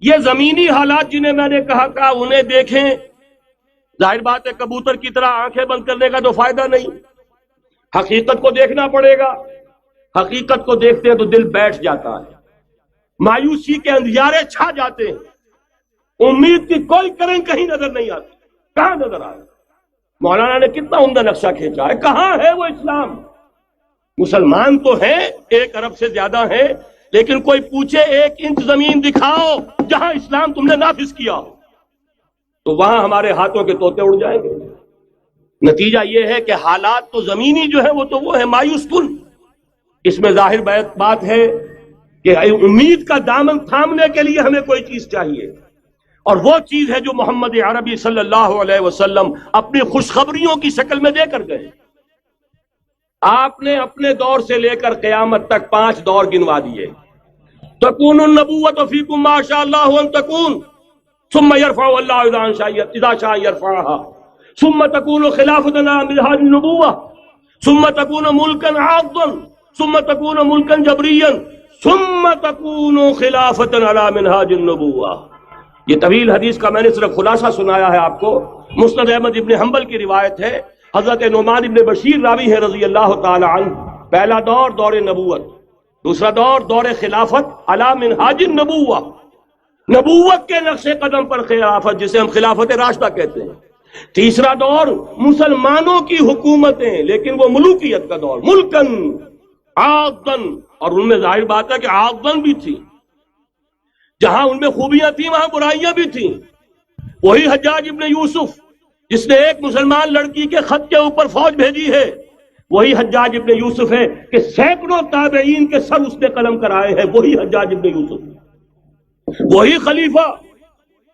یہ زمینی حالات جنہیں میں نے کہا انہیں دیکھیں. ظاہر بات ہے کبوتر کی طرح آنکھیں بند کرنے کا تو فائدہ نہیں، حقیقت کو دیکھنا پڑے گا. حقیقت کو دیکھتے ہیں تو دل بیٹھ جاتا ہے، مایوسی کے اندھیارے چھا جاتے ہیں، امید کی کوئی کرن کہیں نظر نہیں آتی. کہاں نظر آئے؟ مولانا نے کتنا عمدہ نقشہ کھینچا ہے. کہاں ہے وہ اسلام؟ مسلمان تو ہیں 1 ارب سے زیادہ ہیں، لیکن کوئی پوچھے 1 انچ زمین دکھاؤ جہاں اسلام تم نے نافذ کیا ہو، تو وہاں ہمارے ہاتھوں کے طوطے اڑ جائیں گے. نتیجہ یہ ہے کہ حالات تو زمینی جو ہے وہ ہے مایوس کن. اس میں ظاہر بات ہے کہ امید کا دامن تھامنے کے لیے ہمیں کوئی چیز چاہیے، اور وہ چیز ہے جو محمد عربی صلی اللہ علیہ وسلم اپنی خوشخبریوں کی شکل میں دے کر گئے. آپ نے اپنے دور سے لے کر قیامت تک 5 دور گنوا دیے. تکون النبوۃ فیکم ما شاء اللہ ان تکون ثم يرفع اللہ اذا شاء يرفعها ثم تکون خلافۃ على منهاج النبوۃ ثم تکون ملکا عاضا ثم تکون ملکا جبریا ثم تکون خلافۃ على منهاج النبوۃ. یہ طویل حدیث کا میں نے صرف خلاصہ سنایا ہے آپ کو. مسند احمد ابن حنبل کی روایت ہے، حضرت نعمان ابن بشیر راوی ہے رضی اللہ تعالی عنہ. پہلا دور دور نبوت، دوسرا دور دور خلافت علی منہاج النبوۃ، نبوت کے نقش قدم پر خلافت جسے ہم خلافت راشدہ کہتے ہیں. تیسرا دور مسلمانوں کی حکومتیں، لیکن وہ ملوکیت کا دور، ملکن عاضن، اور ان میں ظاہر بات ہے کہ عاضن بھی تھی، جہاں ان میں خوبیاں تھیں وہاں برائیاں بھی تھیں. وہی حجاج ابن یوسف جس نے ایک مسلمان لڑکی کے خط کے اوپر فوج بھیجی ہے، وہی حجاج ابن یوسف ہے کہ سینکڑوں تابعین کے سر اس نے قلم کرائے ہیں. وہی حجاج ابن یوسف، وہی خلیفہ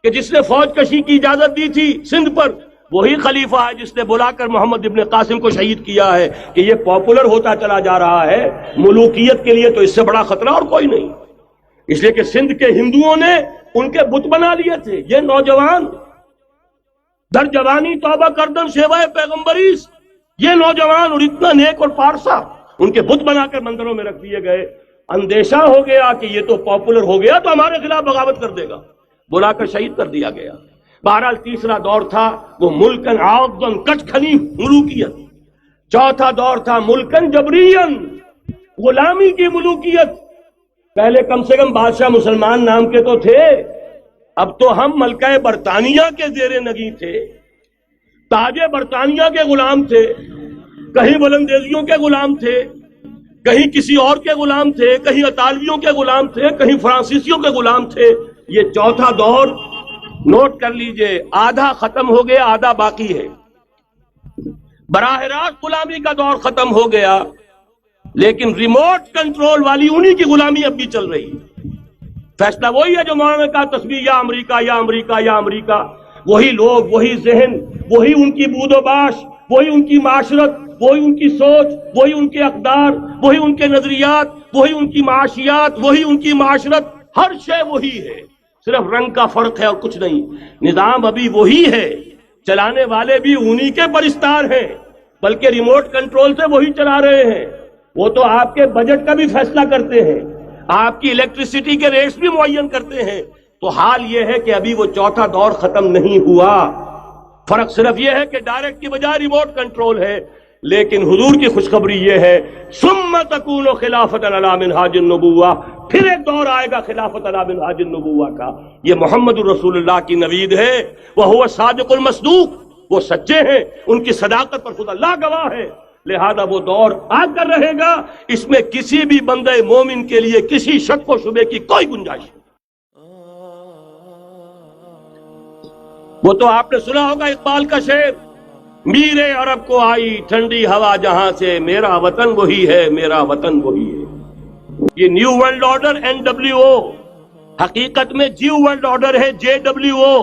کہ جس نے فوج کشی کی اجازت دی تھی سندھ پر، وہی خلیفہ ہے جس نے بلا کر محمد ابن قاسم کو شہید کیا ہے. کہ یہ پاپولر ہوتا چلا جا رہا ہے، ملوکیت کے لیے تو اس سے بڑا خطرہ اور کوئی نہیں. اس لیے کہ سندھ کے ہندوؤں نے ان کے بت بنا لیے تھے. یہ نوجوان در جوانی توبہ کردن سیوائے پیغمبریس، یہ نوجوان اور اتنا نیک اور پارسا ان کے بت بنا کر مندروں میں رکھ دیے گئے. اندیشہ ہو گیا کہ یہ تو پاپولر ہو گیا تو ہمارے خلاف بغاوت کر دے گا، بلا کر شہید کر دیا گیا. بہرحال تیسرا دور تھا وہ ملکن عاضن، کچ کھلی ملوکیت. چوتھا دور تھا ملکن جبرین، غلامی کی ملوکیت. پہلے کم سے کم بادشاہ مسلمان نام کے تو تھے، اب تو ہم ملکہ برطانیہ کے زیر نگیں تھے، تاج برطانیہ کے غلام تھے، کہیں ولندیزیوں کے غلام تھے، کہیں کسی اور کے غلام تھے، کہیں اطالویوں کے غلام تھے، کہیں فرانسیسیوں کے غلام تھے. یہ چوتھا دور نوٹ کر لیجئے، آدھا ختم ہو گیا، آدھا باقی ہے. براہ راست غلامی کا دور ختم ہو گیا، لیکن ریموٹ کنٹرول والی انہی کی غلامی اب بھی چل رہی ہے. فیصلہ وہی ہے جو مولانا نے کہا، تسبیح یا امریکہ یا امریکہ یا امریکہ. وہی لوگ، وہی ذہن، وہی ان کی بود و باش، وہی ان کی معاشرت، وہی ان کی سوچ، وہی ان کے اقدار، وہی ان کے نظریات، وہی ان کی معاشیات، وہی ان کی معاشرت. ہر شے وہی ہے، صرف رنگ کا فرق ہے اور کچھ نہیں. نظام ابھی وہی ہے، چلانے والے بھی انہی کے پرستار ہیں، بلکہ ریموٹ کنٹرول سے وہی چلا رہے ہیں. وہ تو آپ کے بجٹ کا بھی فیصلہ کرتے ہیں، آپ کی الیکٹریسٹی کے ریٹس بھی معین کرتے ہیں. تو حال یہ ہے کہ ابھی وہ چوتھا دور ختم نہیں ہوا. فرق صرف یہ ہے کہ ڈائریکٹ کی بجائے ریموٹ کنٹرول ہے. لیکن حضور کی خوشخبری یہ ہے، ثم تکون خلافۃ علی منہاج النبوۃ، پھر ایک دور آئے گا خلافت علی منہاج النبوۃ کا. یہ محمد الرسول اللہ کی نوید ہے. وہو صادق المصدوق، وہ سچے ہیں، ان کی صداقت پر خود اللہ گواہ ہے. لہذا وہ دور آ کر رہے گا، اس میں کسی بھی بندے مومن کے لیے کسی شک و شبے کی کوئی گنجائش نہیں. وہ تو آپ نے سنا ہوگا اقبال کا شعر، میر عرب کو آئی ٹھنڈی ہوا جہاں سے، میرا وطن وہی ہے، میرا وطن وہی ہے. یہ نیو ورلڈ آرڈر NWO، حقیقت میں جیو ورلڈ آرڈر ہے JWO،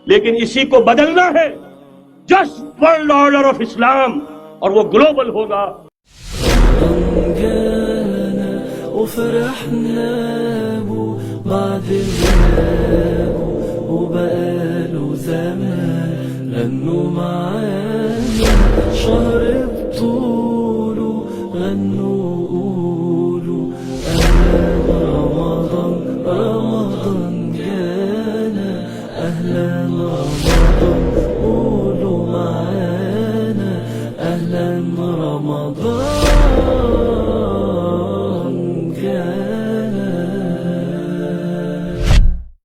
لیکن اسی کو بدلنا ہے جسٹ ورلڈ آرڈر آف اسلام، اور وہ گلوبل ہوگا. وفرحنا بعد وبقاله زمان غنوا معانا شهر بطوله، غنوا قولوا أمان رمضان رمضان جانا. أهلا رمضان